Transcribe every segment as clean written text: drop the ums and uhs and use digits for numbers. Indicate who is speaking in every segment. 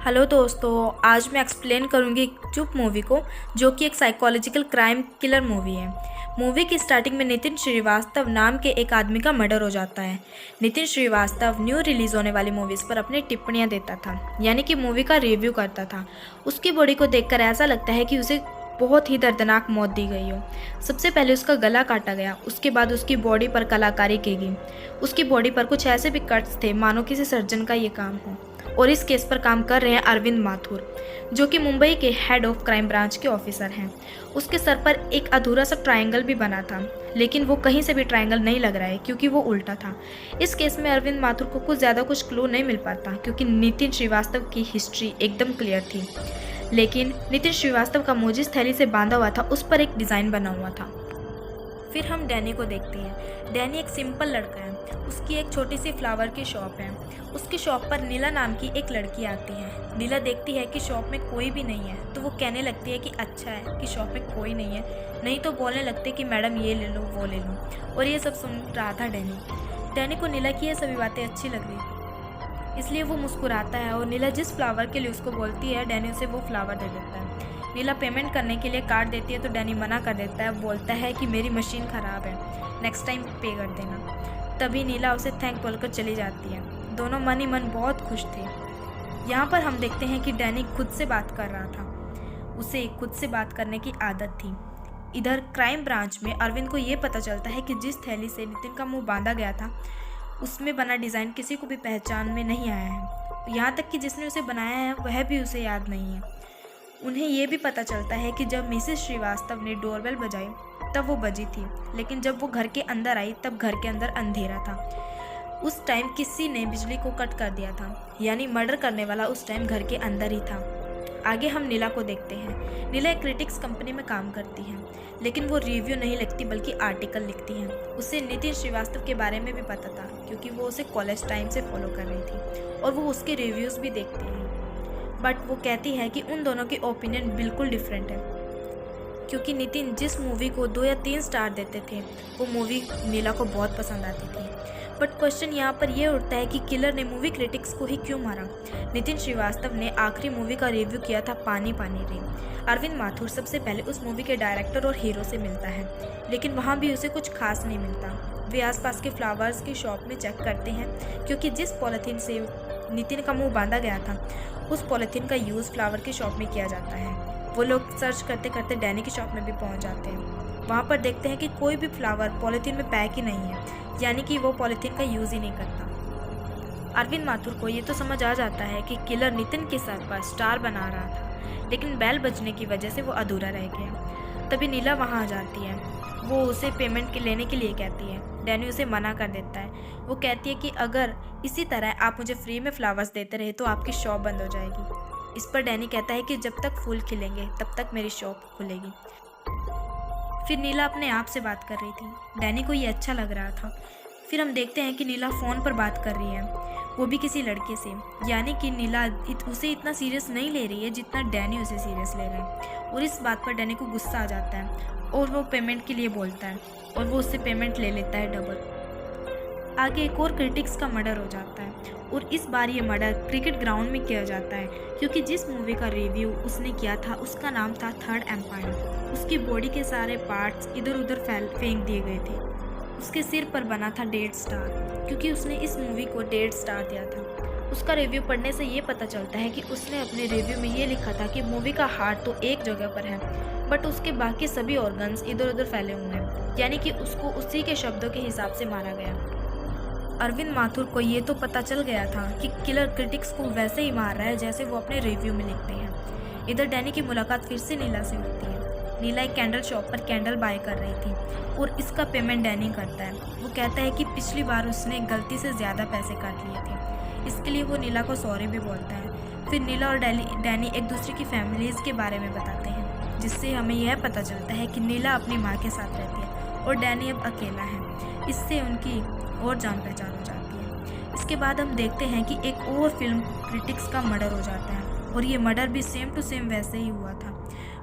Speaker 1: Hello दोस्तों, आज मैं एक्सप्लेन करूंगी चुप मूवी को, जो कि एक साइकोलॉजिकल क्राइम किलर मूवी है। मूवी की स्टार्टिंग में नितिन श्रीवास्तव नाम के एक आदमी का मर्डर हो जाता है। नितिन श्रीवास्तव न्यू रिलीज होने वाली मूवीज़ पर अपनी टिप्पणियां देता था, यानी कि मूवी का रिव्यू करता था। उसकी बॉडी को देखकर ऐसा लगता है कि उसे बहुत ही दर्दनाक मौत दी गई हो। सबसे पहले उसका गला काटा गया, उसके बाद उसकी बॉडी पर कलाकारी की गई। उसकी बॉडी पर कुछ ऐसे भी कट्स थे मानो किसी सर्जन का ये काम हो। और इस केस पर काम कर रहे हैं अरविंद माथुर, जो कि मुंबई के हेड ऑफ क्राइम ब्रांच के ऑफिसर हैं। उसके सर पर एक अधूरा सा ट्रायंगल भी बना था, लेकिन वो कहीं से भी ट्रायंगल नहीं लग रहा है क्योंकि वो उल्टा था। इस केस में अरविंद माथुर को कुछ ज़्यादा कुछ क्लू नहीं मिल पाता क्योंकि नितिन श्रीवास्तव की हिस्ट्री एकदम क्लियर थी। लेकिन नितिन श्रीवास्तव का मोजिस थैली से बांधा हुआ था, उस पर एक डिज़ाइन बना हुआ था। फिर हम डैनी को देखते हैं। डैनी एक सिंपल लड़का है। उसकी एक छोटी सी फ्लावर की शॉप है। उसकी शॉप पर नीला नाम की एक लड़की आती है। नीला देखती है कि शॉप में कोई भी नहीं है, तो वो कहने लगती है कि अच्छा है कि शॉप में कोई नहीं है, नहीं तो बोलने लगते कि मैडम ये ले लो वो ले लो। और ये सब सुन रहा था डैनी को नीला की ये सभी बातें अच्छी लग रही, इसलिए वो मुस्कुराता है और नीला जिस फ्लावर के लिए उसको बोलती है, डैनी उसे वो फ्लावर दे देता है। नीला पेमेंट करने के लिए कार्ड देती है तो डैनी मना कर देता है, बोलता है कि मेरी मशीन ख़राब है, नेक्स्ट टाइम पे कर देना। तभी नीला उसे थैंक बोलकर चली जाती है। दोनों मन ही मन बहुत खुश थे। यहाँ पर हम देखते हैं कि डैनी खुद से बात कर रहा था। उसे खुद से बात करने की आदत थी। इधर क्राइम ब्रांच में अरविंद को ये पता चलता है कि जिस थैली से नितिन का मुंह बांधा गया था, उसमें बना डिज़ाइन किसी को भी पहचान में नहीं आया है। यहाँ तक कि जिसने उसे बनाया है वह भी उसे याद नहीं है। उन्हें ये भी पता चलता है कि जब मिसेस श्रीवास्तव ने डोरबेल बजाई तब वो बजी थी, लेकिन जब वो घर के अंदर आई तब घर के अंदर अंधेरा था। उस टाइम किसी ने बिजली को कट कर दिया था, यानी मर्डर करने वाला उस टाइम घर के अंदर ही था। आगे हम नीला को देखते हैं। नीला एक क्रिटिक्स कंपनी में काम करती है, लेकिन वो रिव्यू नहीं लिखती बल्कि आर्टिकल लिखती है। उसे नितिन श्रीवास्तव के बारे में भी पता था क्योंकि वो उसे कॉलेज टाइम से फॉलो कर रही थी और वो उसके रिव्यूज़ भी देखती है। बट वो कहती है कि उन दोनों के ओपिनियन बिल्कुल डिफरेंट है, क्योंकि नितिन जिस मूवी को 2 या 3 स्टार देते थे वो मूवी नीला को बहुत पसंद आती थी। बट क्वेश्चन यहाँ पर यह उठता है कि किलर ने मूवी क्रिटिक्स को ही क्यों मारा। नितिन श्रीवास्तव ने आखिरी मूवी का रिव्यू किया था पानी पानी रे। अरविंद माथुर सबसे पहले उस मूवी के डायरेक्टर और हीरो से मिलता है, लेकिन वहाँ भी उसे कुछ खास नहीं मिलता। वे आसपास के फ्लावर्स की शॉप में चेक करते हैं, क्योंकि जिस पॉलीथीन से नितिन का मुंह बांधा गया था उस पॉलीथीन का यूज़ फ्लावर की शॉप में किया जाता है। वो लोग सर्च करते करते डैनी की शॉप में भी पहुंच जाते हैं। वहाँ पर देखते हैं कि कोई भी फ्लावर पॉलीथीन में पैक ही नहीं है, यानी कि वो पॉलीथीन का यूज़ ही नहीं करता। अरविंद माथुर को ये तो समझ आ जाता है कि किलर नितिन के सर पर स्टार बना रहा था, लेकिन बेल बजने की वजह से वो अधूरा रह गया। तभी नीला वहाँ आ जाती है। वो उसे पेमेंट लेने के लिए कहती है। डैनी उसे मना कर देता है। वो कहती है कि अगर इसी तरह आप मुझे फ्री में फ्लावर्स देते रहे तो आपकी शॉप बंद हो जाएगी। इस पर डैनी कहता है कि जब तक फूल खिलेंगे तब तक मेरी शॉप खुलेगी। फिर नीला अपने आप से बात कर रही थी। डैनी को ये अच्छा लग रहा था। फिर हम देखते हैं कि नीला फ़ोन पर बात कर रही है, वो भी किसी लड़के से, यानी कि नीला उसे इतना सीरियस नहीं ले रही है जितना डैनी उसे सीरियस ले रहा है। और इस बात पर डैनी को गुस्सा आ जाता है और वो पेमेंट के लिए बोलता है और वो उससे पेमेंट ले लेता है डबल। आगे एक और क्रिटिक्स का मर्डर हो जाता है और इस बार ये मर्डर क्रिकेट ग्राउंड में किया जाता है, क्योंकि जिस मूवी का रिव्यू उसने किया था उसका नाम था थर्ड एम्पायर। उसकी बॉडी के सारे पार्ट्स इधर उधर फेंक दिए गए थे। उसके सिर पर बना था 1.5 स्टार, क्योंकि उसने इस मूवी को 1.5 स्टार दिया था। उसका रिव्यू पढ़ने से ये पता चलता है कि उसने अपने रिव्यू में ये लिखा था कि मूवी का हार्ट तो एक जगह पर है, बट उसके बाकी सभी ऑर्गन्स इधर उधर फैले हुए हैं, यानी कि उसको उसी के शब्दों के हिसाब से मारा गया। अरविंद माथुर को ये तो पता चल गया था कि किलर क्रिटिक्स को वैसे ही मार रहा है जैसे वो अपने रिव्यू में लिखते हैं। इधर डैनी की मुलाकात फिर से नीला से होती है। नीला एक कैंडल शॉप पर कैंडल बाय कर रही थी और इसका पेमेंट डैनी करता है। वो कहता है कि पिछली बार उसने गलती से ज़्यादा पैसे काट लिए थे, इसके लिए वो नीला को सॉरी भी बोलता है। फिर नीला और डैनी एक दूसरे की फैमिलीज़ के बारे में बताते हैं, जिससे हमें यह पता चलता है कि नीला अपनी माँ के साथ रहती है और डैनी अब अकेला है। इससे उनकी और जान पहचान हो जाती है। इसके बाद हम देखते हैं कि एक और फिल्म क्रिटिक्स का मर्डर हो जाता है और ये मर्डर भी सेम टू सेम वैसे ही हुआ था।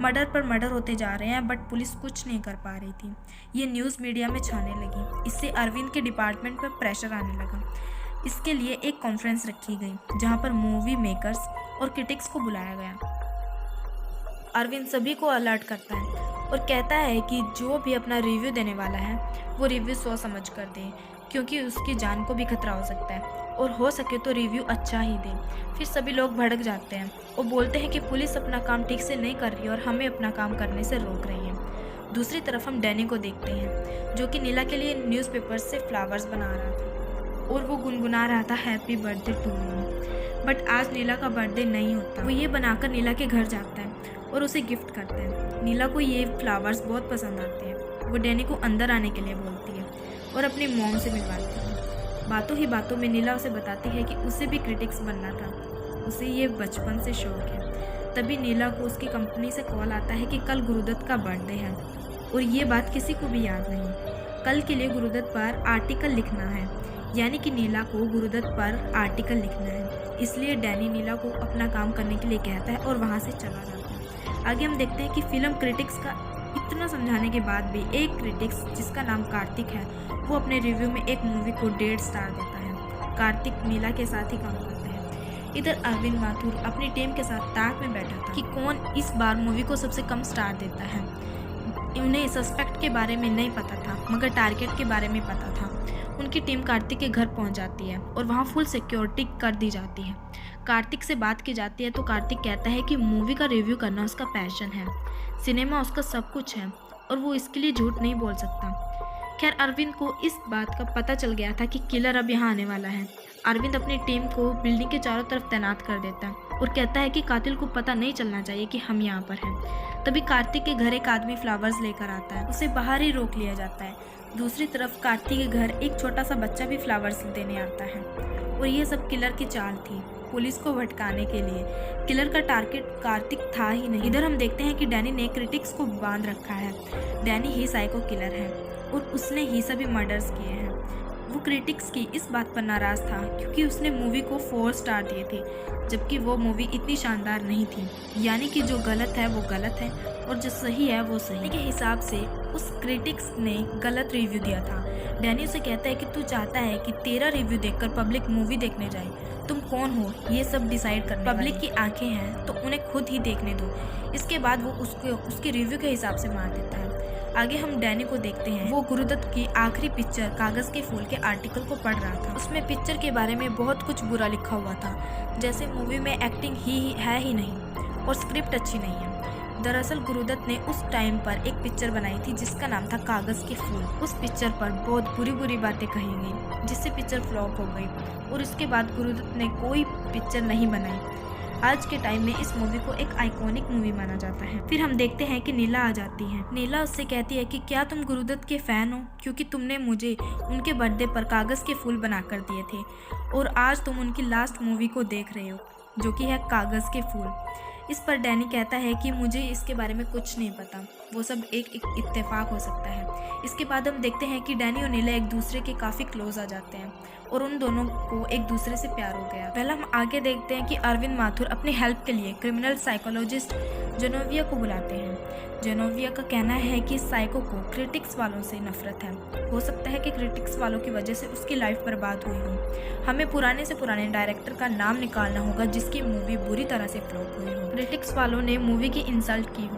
Speaker 1: मर्डर पर मर्डर होते जा रहे हैं, बट पुलिस कुछ नहीं कर पा रही थी। ये न्यूज़ मीडिया में छाने लगी। इससे अरविंद के डिपार्टमेंट पर प्रेशर आने लगा। इसके लिए एक कॉन्फ्रेंस रखी गई जहां पर मूवी मेकर्स और क्रिटिक्स को बुलाया गया। अरविंद सभी को अलर्ट करता है और कहता है कि जो भी अपना रिव्यू देने वाला है वो रिव्यू सोच समझ कर दे, क्योंकि उसकी जान को भी खतरा हो सकता है, और हो सके तो रिव्यू अच्छा ही दे। फिर सभी लोग भड़क जाते हैं और बोलते हैं कि पुलिस अपना काम ठीक से नहीं कर रही और हमें अपना काम करने से रोक रही है। दूसरी तरफ हम डैनी को देखते हैं जो कि नीला के लिए न्यूज़पेपर से फ्लावर्स बना रहा था और वो गुनगुना रहा था happy birthday to you. But आज नीला का बर्थडे नहीं होता। वो ये बनाकर नीला के घर जाता है और उसे गिफ्ट करता है। नीला को ये फ्लावर्स बहुत पसंद आते हैं। वो डैनी को अंदर आने के लिए बोलती है और अपनी मॉम से मिलवाती है। बातों ही बातों में नीला उसे बताती है कि उसे भी क्रिटिक्स बनना था, उसे ये बचपन से शौक है। तभी नीला को उसकी कंपनी से कॉल आता है कि कल गुरुदत्त का बर्थडे है और ये बात किसी को भी याद नहीं। कल के लिए गुरुदत्त पर आर्टिकल लिखना है, यानी कि नीला को गुरुदत्त पर आर्टिकल लिखना है। इसलिए डैनी नीला को अपना काम करने के लिए कहता है और वहाँ से चला जाता है। आगे हम देखते हैं कि फिल्म क्रिटिक्स का इतना समझाने के बाद भी एक क्रिटिक्स जिसका नाम कार्तिक है वो अपने रिव्यू में एक मूवी को 1.5 स्टार देता है। कार्तिक नीला के साथ ही काम करता है। इधर अरविंद माथुर अपनी टीम के साथ ताक में बैठा था कि कौन इस बार मूवी को सबसे कम स्टार देता है। उन्हें सस्पेक्ट के बारे में नहीं पता था, मगर टारगेट के बारे में पता था। उनकी टीम कार्तिक के घर पहुंच जाती है और वहां फुल सिक्योरिटी कर दी जाती है। कार्तिक से बात की जाती है तो कार्तिक कहता है कि मूवी का रिव्यू करना उसका पैशन है, सिनेमा उसका सब कुछ है और वो इसके लिए झूठ नहीं बोल सकता। खैर अरविंद को इस बात का पता चल गया था कि किलर अब यहाँ आने वाला है। अरविंद अपनी टीम को बिल्डिंग के चारों तरफ तैनात कर देता है और कहता है कि कातिल को पता नहीं चलना चाहिए कि हम यहाँ पर हैं। तभी कार्तिक के घर एक आदमी फ्लावर्स लेकर आता है, उसे बाहर ही रोक लिया जाता है। दूसरी तरफ कार्तिक के घर एक छोटा सा बच्चा भी फ्लावर्स देने आता है और ये सब किलर की चाल थी, पुलिस को भटकाने के लिए। किलर का टारगेट कार्तिक था ही नहीं। इधर हम देखते हैं कि डैनी ने क्रिटिक्स को बांध रखा है। डैनी ही साइको किलर है और उसने ही सभी मर्डर्स किए हैं। वो क्रिटिक्स की इस बात पर नाराज था क्योंकि उसने मूवी को 4 स्टार दिए थे, जबकि वो मूवी इतनी शानदार नहीं थी। यानी कि जो गलत है वो गलत है और जो सही है वो सही के हिसाब से उस क्रिटिक्स ने गलत रिव्यू दिया था। डैनी उसे कहता है कि तू चाहता है कि तेरा रिव्यू देखकर पब्लिक मूवी देखने जाए। तुम कौन हो ये सब डिसाइड करने वाले? पब्लिक की आंखें हैं तो उन्हें खुद ही देखने दो। इसके बाद वो उसके रिव्यू के हिसाब से मार देता है। आगे हम डैनी को देखते हैं। वो गुरुदत्त की आखिरी पिक्चर कागज के फूल के आर्टिकल को पढ़ रहा था। उसमें पिक्चर के बारे में बहुत कुछ बुरा लिखा हुआ था, जैसे मूवी में एक्टिंग ही है ही नहीं और स्क्रिप्ट अच्छी नहीं है। दरअसल गुरुदत्त ने उस टाइम पर एक पिक्चर बनाई थी जिसका नाम था कागज के फूल। उस पिक्चर पर बहुत बुरी बातें कही गई जिससे पिक्चर फ्लॉप हो गई और उसके बाद गुरुदत्त ने कोई पिक्चर नहीं बनाई। आज के टाइम में इस मूवी को एक आइकॉनिक मूवी माना जाता है। फिर हम देखते हैं कि नीला आ जाती है। नीला उससे कहती है कि क्या तुम गुरुदत्त के फैन हो, क्योंकि तुमने मुझे उनके बर्थडे पर कागज के फूल बनाकर दिए थे और आज तुम उनकी लास्ट मूवी को देख रहे हो जो कि है कागज के फूल। इस पर डैनी कहता है कि मुझे इसके बारे में कुछ नहीं पता, वो सब एक इत्तेफाक हो सकता है। इसके बाद हम देखते हैं कि डैनी और नीला एक दूसरे के काफ़ी क्लोज आ जाते हैं और उन दोनों को एक दूसरे से प्यार हो गया। पहले हम आगे देखते हैं कि अरविंद माथुर अपनी हेल्प के लिए क्रिमिनल साइकोलॉजिस्ट जेनोविया को बुलाते हैं। जेनोविया का कहना है कि साइको को क्रिटिक्स वालों से नफरत है। हो सकता है कि क्रिटिक्स वालों की वजह से उसकी लाइफ बर्बाद हुई हो। हमें पुराने से पुराने डायरेक्टर का नाम निकालना होगा जिसकी मूवी बुरी तरह से फ्लॉप हुई हो, क्रिटिक्स वालों ने मूवी की इंसल्ट की हो।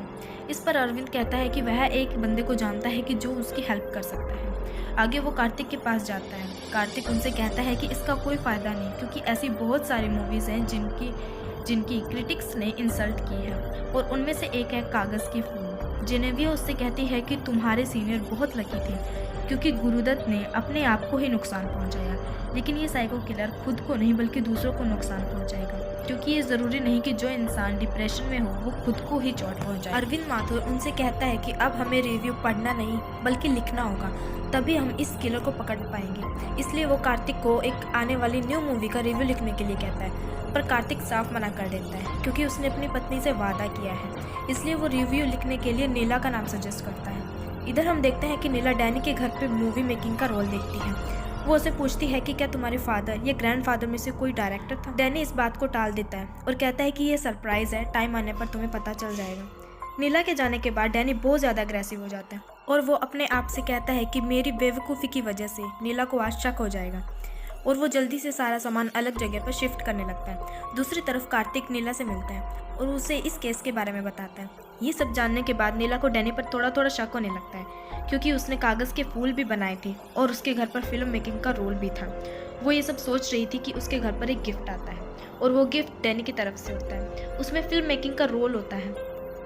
Speaker 1: इस पर अरविंद कहता है कि वह एक बंदे को जानता है कि जो उसकी हेल्प कर सकता है। आगे वो कार्तिक के पास जाता है। कार्तिक उनसे कहता है कि इसका कोई फ़ायदा नहीं, क्योंकि ऐसी बहुत सारी मूवीज़ हैं जिनकी क्रिटिक्स ने इंसल्ट की है और उनमें से एक है कागज़ के फूल। जेनेविया उससे कहती है कि तुम्हारे सीनियर बहुत लकी थे क्योंकि गुरुदत्त ने अपने आप को ही नुकसान पहुंचाया, लेकिन ये साइको किलर खुद को नहीं बल्कि दूसरों को नुकसान पहुंचाएगा, क्योंकि ये ज़रूरी नहीं कि जो इंसान डिप्रेशन में हो वो खुद को ही चोट पहुंचाए। अरविंद माथुर उनसे कहता है कि अब हमें रिव्यू पढ़ना नहीं बल्कि लिखना होगा, तभी हम इस किलर को पकड़ पाएंगे। इसलिए वो कार्तिक को एक आने वाली न्यू मूवी का रिव्यू लिखने के लिए कहता है, पर कार्तिक साफ मना कर देता है क्योंकि उसने अपनी पत्नी से वादा किया है। इसलिए वो रिव्यू लिखने के लिए नीला का नाम सजेस्ट करता है। इधर हम देखते हैं कि नीला डैनी के घर पे मूवी मेकिंग का रोल देखती है। वो उसे पूछती है कि क्या तुम्हारे फादर या ग्रैंडफादर में से कोई डायरेक्टर था। डैनी इस बात को टाल देता है और कहता है कि ये सरप्राइज़ है, टाइम आने पर तुम्हें पता चल जाएगा। नीला के जाने के बाद डैनी बहुत ज़्यादा अग्रेसिव हो जाता है और वो अपने आप से कहता है कि मेरी बेवकूफ़ी की वजह से नीला को आज शक हो जाएगा। और वो जल्दी से सारा सामान अलग जगह पर शिफ्ट करने लगता है। दूसरी तरफ कार्तिक नीला से मिलता है और उसे इस केस के बारे में बताता है। ये सब जानने के बाद नीला को डैनी पर थोड़ा थोड़ा शक होने लगता है, क्योंकि उसने कागज़ के फूल भी बनाए थे और उसके घर पर फिल्म मेकिंग का रोल भी था। वो ये सब सोच रही थी कि उसके घर पर एक गिफ्ट आता है और वो गिफ्ट डैनी की तरफ से होता है। उसमें फिल्म मेकिंग का रोल होता है।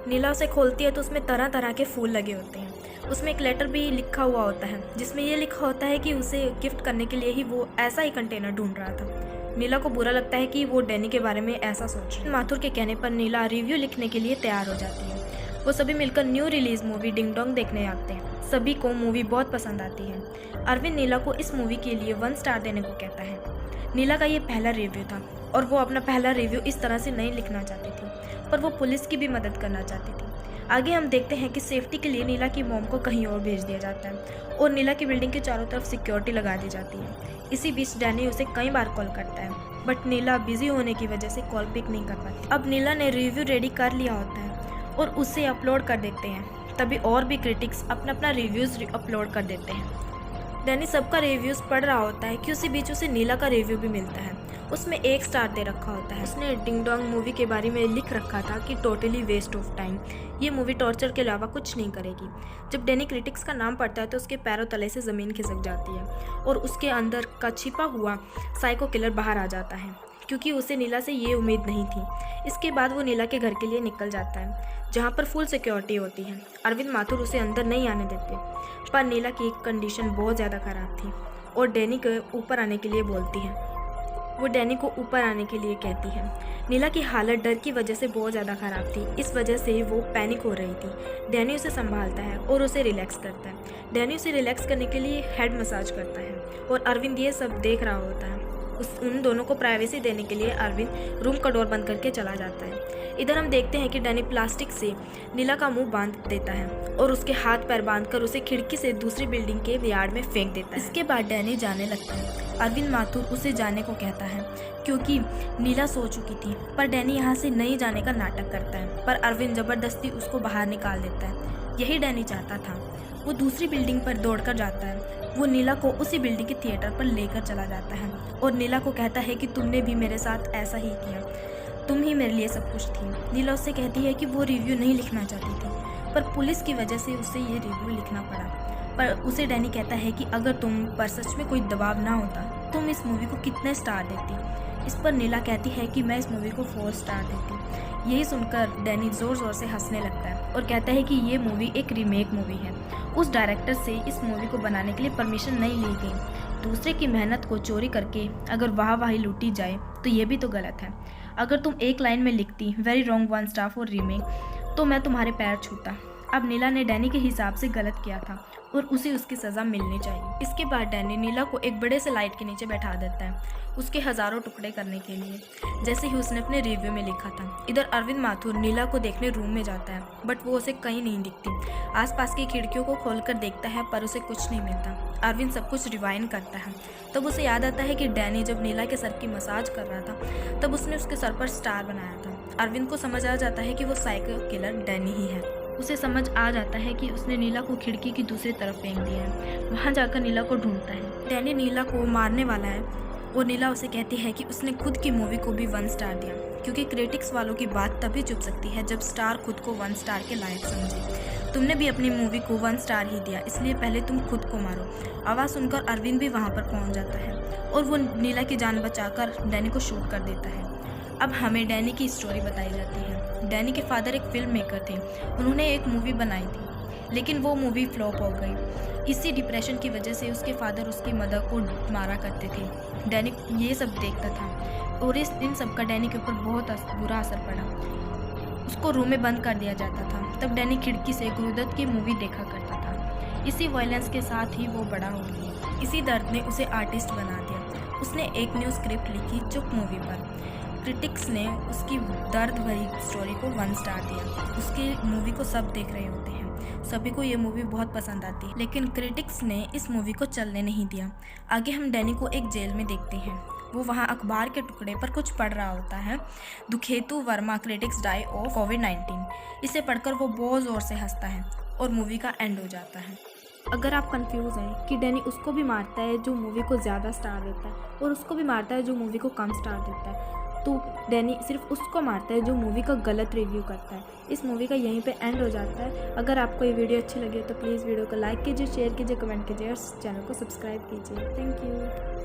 Speaker 1: नीला उसे खोलती है तो उसमें तरह तरह के फूल लगे होते हैं। उसमें एक लेटर भी लिखा हुआ होता है जिसमें ये लिखा होता है कि उसे गिफ्ट करने के लिए ही वो ऐसा ही कंटेनर ढूंढ रहा था। नीला को बुरा लगता है कि वो डैनी के बारे में ऐसा सोच रही है। माथुर के कहने पर नीला रिव्यू लिखने के लिए तैयार हो जाती है। वो सभी मिलकर new release movie ding dong देखने जाते हैं। सभी को मूवी बहुत पसंद आती है। अरविंद नीला को इस मूवी के लिए 1 स्टार देने को कहता है। नीला का ये पहला रिव्यू था और वो अपना पहला रिव्यू इस तरह से नहीं लिखना चाहती थी, पर वो पुलिस की भी मदद करना चाहती थी। आगे हम देखते हैं कि सेफ्टी के लिए नीला की मॉम को कहीं और भेज दिया जाता है और नीला की बिल्डिंग के चारों तरफ सिक्योरिटी लगा दी जाती है। इसी बीच डैनी उसे कई बार कॉल करता है, बट नीला बिजी होने की वजह से कॉल पिक नहीं कर पाती। अब नीला ने रिव्यू रेडी कर लिया होता है और उसे अपलोड कर देते हैं। तभी और भी क्रिटिक्स अपना अपना रिव्यूज़ अपलोड कर देते हैं। डैनी सबका रिव्यूज़ पढ़ रहा होता है कि उसी बीच उसे नीला का रिव्यू भी मिलता है। उसमें 1 स्टार दे रखा होता है। उसने डिंग डोंग मूवी के बारे में लिख रखा था कि टोटली वेस्ट ऑफ टाइम, ये मूवी टॉर्चर के अलावा कुछ नहीं करेगी। जब डैनी क्रिटिक्स का नाम पढ़ता है तो उसके पैरों तले से ज़मीन खिसक जाती है और उसके अंदर का छिपा हुआ साइको किलर बाहर आ जाता है, क्योंकि उसे नीला से ये उम्मीद नहीं थी। इसके बाद वो नीला के घर के लिए निकल जाता है जहाँ पर फुल सिक्योरिटी होती है। अरविंद माथुर उसे अंदर नहीं आने देते, पर नीला की कंडीशन बहुत ज़्यादा ख़राब थी और डैनी को ऊपर आने के लिए बोलती है। वो डैनी को ऊपर आने के लिए कहती है। नीला की हालत डर की वजह से बहुत ज़्यादा ख़राब थी, इस वजह से वो पैनिक हो रही थी। डैनी उसे संभालता है और उसे रिलैक्स करता है। डैनी उसे रिलैक्स करने के लिए हेड मसाज करता है और अरविंद ये सब देख रहा होता है। उन दोनों को प्राइवेसी देने के लिए अरविंद रूम का डोर बंद करके चला जाता है। इधर हम देखते हैं कि डैनी प्लास्टिक से नीला का मुंह बांध देता है और उसके हाथ पैर बांधकर उसे खिड़की से दूसरी बिल्डिंग के यार्ड में फेंक देता है। इसके बाद डैनी जाने लगता है। अरविंद माथुर उसे जाने को कहता है क्योंकि नीला सो चुकी थी, पर डैनी यहाँ से नहीं जाने का नाटक करता है, पर अरविंद ज़बरदस्ती उसको बाहर निकाल देता है। यही डैनी चाहता था। वो दूसरी बिल्डिंग पर दौड़कर जाता है। वो नीला को उसी बिल्डिंग के थिएटर पर लेकर चला जाता है और नीला को कहता है कि तुमने भी मेरे साथ ऐसा ही किया, तुम ही मेरे लिए सब कुछ थी। नीला उससे कहती है कि वो रिव्यू नहीं लिखना चाहती थी, पर पुलिस की वजह से उसे ये रिव्यू लिखना पड़ा। पर उसे डैनी कहता है कि अगर तुम पर सच में कोई दबाव ना होता, तुम इस मूवी को कितने स्टार देती। इस पर नीला कहती है कि मैं इस मूवी को 4 स्टार देती। यही सुनकर डैनी ज़ोर ज़ोर से हंसने लगता है और कहता है कि ये मूवी एक रीमेक मूवी है। उस डायरेक्टर से इस मूवी को बनाने के लिए परमिशन नहीं ली गई। दूसरे की मेहनत को चोरी करके अगर वाहवाही लूटी जाए तो ये भी तो गलत है। अगर तुम एक लाइन में लिखती very wrong 1 star for remake, तो मैं तुम्हारे पैर छूता। अब नीला ने डैनी के हिसाब से गलत किया था और उसे उसकी सज़ा मिलनी चाहिए। इसके बाद डैनी नीला को एक बड़े से लाइट के नीचे बैठा देता है उसके हज़ारों टुकड़े करने के लिए, जैसे ही उसने अपने रिव्यू में लिखा था। इधर अरविंद माथुर नीला को देखने रूम में जाता है, बट वो उसे कहीं नहीं दिखती। आसपास की खिड़कियों को खोलकर देखता है, पर उसे कुछ नहीं मिलता। अरविंद सब कुछ रिवाइंड करता है। तब उसे याद आता है कि डैनी जब नीला के सर की मसाज कर रहा था, तब उसने उसके सर पर स्टार बनाया था। अरविंद को समझ आ जाता है कि वो साइको किलर डैनी ही है। उसे समझ आ जाता है कि उसने नीला को खिड़की की दूसरी तरफ फेंक दिया है। वहाँ जाकर नीला को ढूंढता है। डैनी नीला को मारने वाला है और नीला उसे कहती है कि उसने खुद की मूवी को भी 1 स्टार दिया, क्योंकि क्रिटिक्स वालों की बात तभी चुप सकती है जब स्टार खुद को 1 स्टार के लायक समझे। तुमने भी अपनी मूवी को 1 स्टार ही दिया, इसलिए पहले तुम खुद को मारो। आवाज़ सुनकर अरविंद भी वहाँ पर पहुँच जाता है और वो नीला की जान बचाकर डैनी को शूट कर देता है। अब हमें डैनी की स्टोरी बताई जाती है। डैनी के फादर एक फिल्म मेकर थे। उन्होंने एक मूवी बनाई थी, लेकिन वो मूवी फ्लॉप हो गई। इसी डिप्रेशन की वजह से उसके फादर उसकी मदर को मारा करते थे। डैनी ये सब देखता था और इन सब का डैनी के ऊपर बहुत बुरा असर पड़ा। उसको रूम में बंद कर दिया जाता था। तब डैनी खिड़की से गुरुदत्त की मूवी देखा करता था। इसी वायलेंस के साथ ही वो बड़ा हो गया। इसी दर्द ने उसे आर्टिस्ट बना दिया। उसने एक न्यू स्क्रिप्ट लिखी चुप मूवी पर। क्रिटिक्स ने उसकी दर्द भरी स्टोरी को 1 स्टार दिया। उसकी मूवी को सब देख रहे होते हैं, सभी को ये मूवी बहुत पसंद आती है, लेकिन क्रिटिक्स ने इस मूवी को चलने नहीं दिया। आगे हम डैनी को एक जेल में देखते हैं। वो वहाँ अखबार के टुकड़े पर कुछ पढ़ रहा होता है। दुखेतु वर्मा क्रिटिक्स डाई ऑफ कोविड-19। इसे पढ़कर वो बहुत ज़ोर से हंसता है और मूवी का एंड हो जाता है। अगर आप कंफ्यूज हैं कि डैनी उसको भी मारता है जो मूवी को ज़्यादा स्टार देता है और उसको भी मारता है जो मूवी को कम स्टार देता है, तो डैनी सिर्फ उसको मारता है जो मूवी का गलत रिव्यू करता है। इस मूवी का यहीं पे एंड हो जाता है। अगर आपको ये वीडियो अच्छी लगी तो प्लीज़ वीडियो को लाइक कीजिए, शेयर कीजिए, कमेंट कीजिए और चैनल को सब्सक्राइब कीजिए। Thank you.